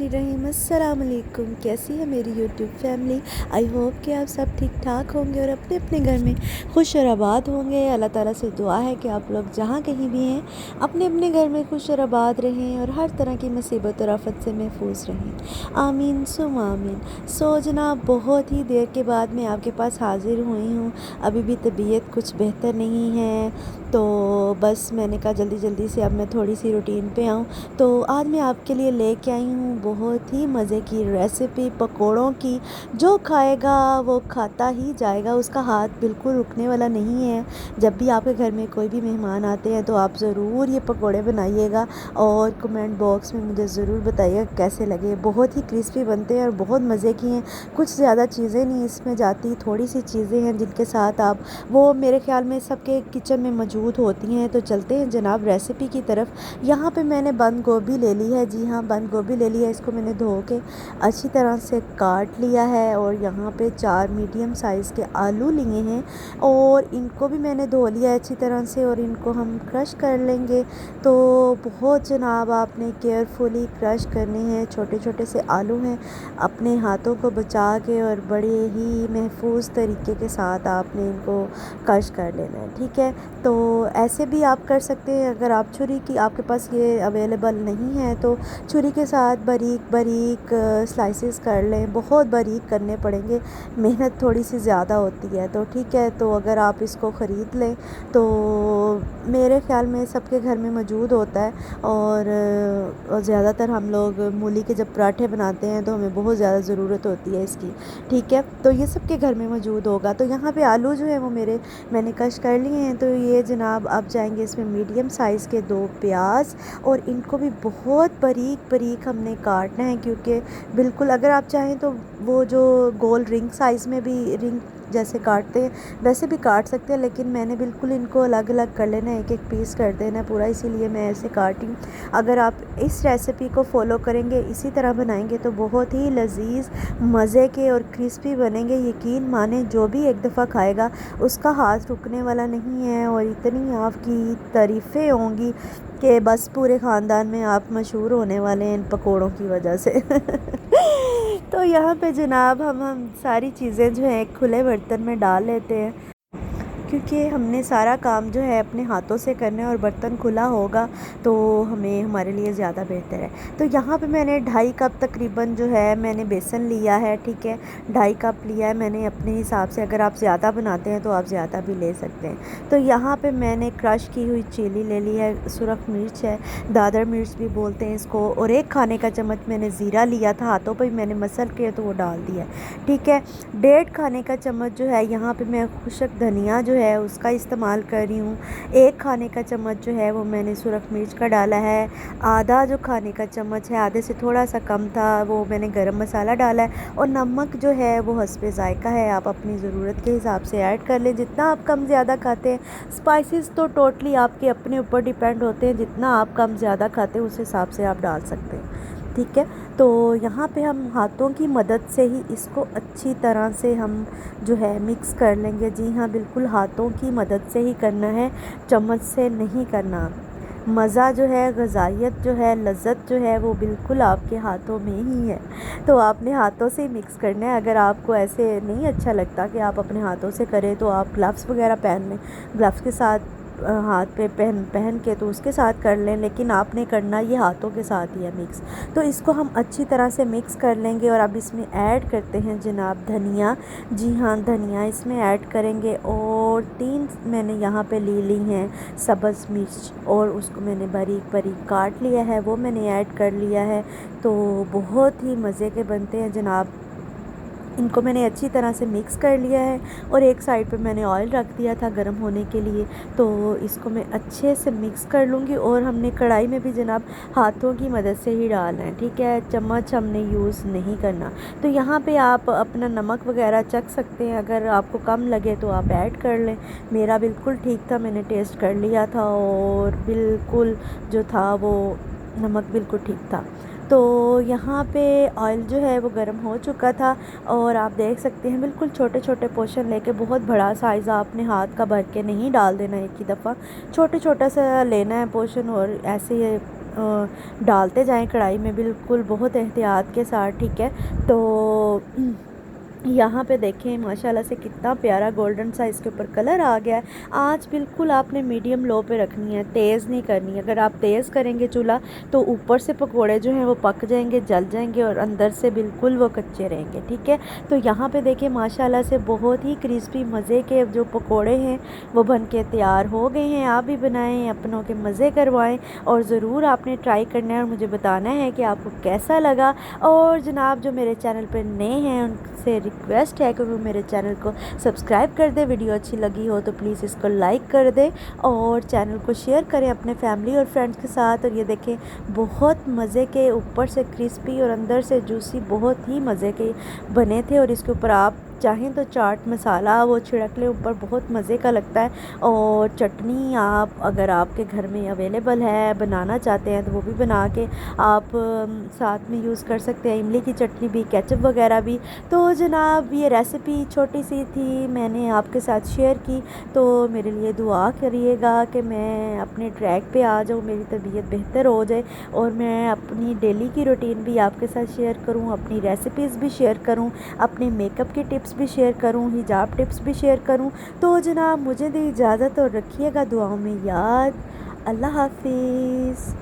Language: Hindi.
बिस्मिल्लाहिर्रहमानिर्रहीम। अस्सलाम वालेकुम। कैसी है मेरी यूट्यूब फैमिली। आई होप कि आप सब ठीक ठाक होंगे और अपने अपने घर में खुश और आबाद होंगे। अल्लाह ताला से दुआ है कि आप लोग जहाँ कहीं भी हैं अपने अपने घर में खुश और आबाद रहें और हर तरह की मुसीबत और आफत से महफूज रहें। आमीन सुम आमीन। सो जनाब, बहुत ही देर के बाद मैं आपके पास हाजिर हुई हूँ। अभी भी तबीयत कुछ बेहतर नहीं है, तो बस मैंने कहा जल्दी जल्दी से अब मैं थोड़ी सी रूटीन पे आऊँ। तो आज मैं आपके लिए लेके आई हूँ बहुत ही मज़े की रेसिपी पकोड़ों की। जो खाएगा वो खाता ही जाएगा, उसका हाथ बिल्कुल रुकने वाला नहीं है। जब भी आपके घर में कोई भी मेहमान आते हैं तो आप ज़रूर ये पकोड़े बनाइएगा और कमेंट बॉक्स में मुझे ज़रूर बताइएगा कैसे लगे। बहुत ही क्रिस्पी बनते हैं और बहुत मज़े की हैं। कुछ ज़्यादा चीज़ें नहीं इसमें जाती, थोड़ी सी चीज़ें हैं जिनके साथ आप वो मेरे ख्याल में सबके किचन में मौजूद होती हैं। तो चलते हैं जनाब रेसिपी की तरफ। यहाँ पे मैंने बंद गोभी ले ली है। जी हाँ, बंद गोभी ले लिया। इसको मैंने धो के अच्छी तरह से काट लिया है और यहाँ पे 4 मीडियम साइज़ के आलू लिए हैं और इनको भी मैंने धो लिया है अच्छी तरह से और इनको हम क्रश कर लेंगे। तो बहुत जनाब आपने केयरफुली क्रश करने हैं। छोटे छोटे से आलू हैं, अपने हाथों को बचा के और बड़े ही महफूज तरीके के साथ आपने इनको क्रश कर लेना है, ठीक है। तो ऐसे भी आप कर सकते हैं। अगर आप छुरी की आपके पास ये अवेलेबल नहीं है तो छुरी के साथ बारीक बारीक स्लाइसेस कर लें। बहुत बारीक करने पड़ेंगे, मेहनत थोड़ी सी ज़्यादा होती है, तो ठीक है। तो अगर आप इसको ख़रीद लें तो मेरे ख़्याल में सबके घर में मौजूद होता है और ज़्यादातर हम लोग मूली के जब पराठे बनाते हैं तो हमें बहुत ज़्यादा ज़रूरत होती है इसकी, ठीक है। तो ये सबके घर में मौजूद होगा। तो यहाँ पे आलू जो है वो मैंने कश कर लिए हैं। तो ये जनाब अब जाएंगे इसमें मीडियम साइज़ के 2 प्याज और इनको भी बहुत बारीक बारीक हमने काटना है, क्योंकि बिल्कुल अगर आप चाहें तो वो जो गोल रिंग साइज़ में भी रिंग जैसे काटते हैं वैसे भी काट सकते हैं, लेकिन मैंने बिल्कुल इनको अलग अलग कर लेना है, एक एक पीस कर देना है पूरा, इसीलिए मैं ऐसे काटी हूँ। अगर आप इस रेसिपी को फॉलो करेंगे, इसी तरह बनाएंगे तो बहुत ही लजीज मज़े के और क्रिस्पी बनेंगे। यकीन माने जो भी एक दफ़ा खाएगा उसका हाथ रुकने वाला नहीं है और इतनी आपकी तारीफ़ें होंगी कि बस पूरे ख़ानदान में आप मशहूर होने वाले हैं इन पकोड़ों की वजह से। तो यहाँ पे जनाब हम सारी चीज़ें जो है खुले बर्तन में डाल लेते हैं, क्योंकि हमने सारा काम जो है अपने हाथों से करना है और बर्तन खुला होगा तो हमें हमारे लिए ज़्यादा बेहतर है। तो यहाँ पे मैंने 2.5 कप तकरीबन जो है मैंने बेसन लिया है, ठीक है। 2.5 कप लिया है मैंने अपने हिसाब से। अगर आप ज़्यादा बनाते हैं तो आप ज़्यादा भी ले सकते हैं। तो यहाँ पे मैंने क्रश की हुई चिली ले ली है, सुरख मिर्च है, दादर मिर्च भी बोलते हैं इसको, और 1 खाने का चम्मच मैंने ज़ीरा लिया था, हाथों पर मैंने मसल के तो वो डाल दिया, ठीक है। 1.5 खाने का चम्मच जो है यहाँ पे मैं खुशक धनिया जो है उसका इस्तेमाल कर रही हूँ। 1 खाने का चम्मच जो है वो मैंने सुरख मिर्च का डाला है। आधा जो खाने का चम्मच है, आधे से थोड़ा सा कम था, वो मैंने गरम मसाला डाला है और नमक जो है वो हस्बे ज़ायका है, आप अपनी ज़रूरत के हिसाब से ऐड कर लें। जितना आप कम ज़्यादा खाते हैं, स्पाइसेस तो टोटली आपके अपने ऊपर डिपेंड होते हैं, जितना आप कम ज़्यादा खाते हैं उस हिसाब से आप डाल सकते हैं, ठीक है। तो यहाँ पे हम हाथों की मदद से ही इसको अच्छी तरह से हम जो है मिक्स कर लेंगे। जी हाँ, बिल्कुल हाथों की मदद से ही करना है, चम्मच से नहीं करना। मज़ा जो है, ग़ज़ाइयत जो है, लज़्ज़त जो है वो बिल्कुल आपके हाथों में ही है। तो आपने हाथों से ही मिक्स करना है। अगर आपको ऐसे नहीं अच्छा लगता कि आप अपने हाथों से करें तो आप ग्लव्स वगैरह पहन लें, ग्लव्स के साथ हाथ पे पहन के तो उसके साथ कर लें, लेकिन आपने करना ये हाथों के साथ ही है मिक्स। तो इसको हम अच्छी तरह से मिक्स कर लेंगे और अब इसमें ऐड करते हैं जनाब धनिया। जी हाँ, धनिया इसमें ऐड करेंगे और 3 मैंने यहाँ पे ले ली हैं सब्ज़ मिर्च और उसको मैंने बारीक बारीक काट लिया है, वो मैंने ऐड कर लिया है। तो बहुत ही मज़े के बनते हैं जनाब। इनको मैंने अच्छी तरह से मिक्स कर लिया है और एक साइड पे मैंने ऑयल रख दिया था गर्म होने के लिए। तो इसको मैं अच्छे से मिक्स कर लूँगी और हमने कढ़ाई में भी जनाब हाथों की मदद से ही डालना है, ठीक है, चम्मच हमने यूज़ नहीं करना। तो यहाँ पे आप अपना नमक वगैरह चख सकते हैं, अगर आपको कम लगे तो आप ऐड कर लें। मेरा बिल्कुल ठीक था, मैंने टेस्ट कर लिया था और बिल्कुल जो था वो नमक बिल्कुल ठीक था। तो यहाँ पे ऑयल जो है वो गर्म हो चुका था और आप देख सकते हैं बिल्कुल छोटे छोटे पोर्शन लेके, बहुत बड़ा साइज़ आपने हाथ का भर के नहीं डाल देना एक ही दफ़ा, छोटे छोटा सा लेना है पोर्शन और ऐसे डालते जाएं कढ़ाई में, बिल्कुल बहुत एहतियात के साथ, ठीक है। तो यहाँ पे देखें माशाल्लाह से कितना प्यारा गोल्डन सा इसके ऊपर कलर आ गया है। आँच बिल्कुल आपने मीडियम लो पे रखनी है, तेज़ नहीं करनी। अगर आप तेज़ करेंगे चूल्हा तो ऊपर से पकोड़े जो हैं वो पक जाएंगे, जल जाएंगे, और अंदर से बिल्कुल वो कच्चे रहेंगे, ठीक है। तो यहाँ पे देखें माशाल्लाह से बहुत ही क्रिस्पी मज़े के जो पकोड़े हैं वो बन के तैयार हो गए हैं। आप भी बनाएँ, अपनों के मज़े करवाएँ, और ज़रूर आपने ट्राई करना है और मुझे बताना है कि आपको कैसा लगा। और जनाब जो मेरे चैनल पर नए हैं उनसे रिक्वेस्ट है कि वो मेरे चैनल को सब्सक्राइब कर दे। वीडियो अच्छी लगी हो तो प्लीज़ इसको लाइक कर दे और चैनल को शेयर करें अपने फैमिली और फ्रेंड्स के साथ। और ये देखें बहुत मज़े के, ऊपर से क्रिस्पी और अंदर से जूसी, बहुत ही मज़े के बने थे। और इसके ऊपर आप चाहें तो चाट मसाला वो छिड़क लें ऊपर, बहुत मज़े का लगता है। और चटनी आप अगर आपके घर में अवेलेबल है, बनाना चाहते हैं तो वो भी बना के आप साथ में यूज़ कर सकते हैं, इमली की चटनी भी, केचप वगैरह भी। तो जनाब ये रेसिपी छोटी सी थी, मैंने आपके साथ शेयर की। तो मेरे लिए दुआ करिएगा कि मैं अपने ट्रैक पे आ जाऊँ, मेरी तबीयत बेहतर हो जाए और मैं अपनी डेली की रूटीन भी आपके साथ शेयर करूँ, अपनी रेसिपीज़ भी शेयर करूँ, अपने मेकअप की टिप्स भी शेयर करूँ, हिजाब टिप्स भी शेयर करूँ। तो जनाब मुझे दी इजाज़त और रखिएगा दुआओं में याद। अल्लाह हाफिज़।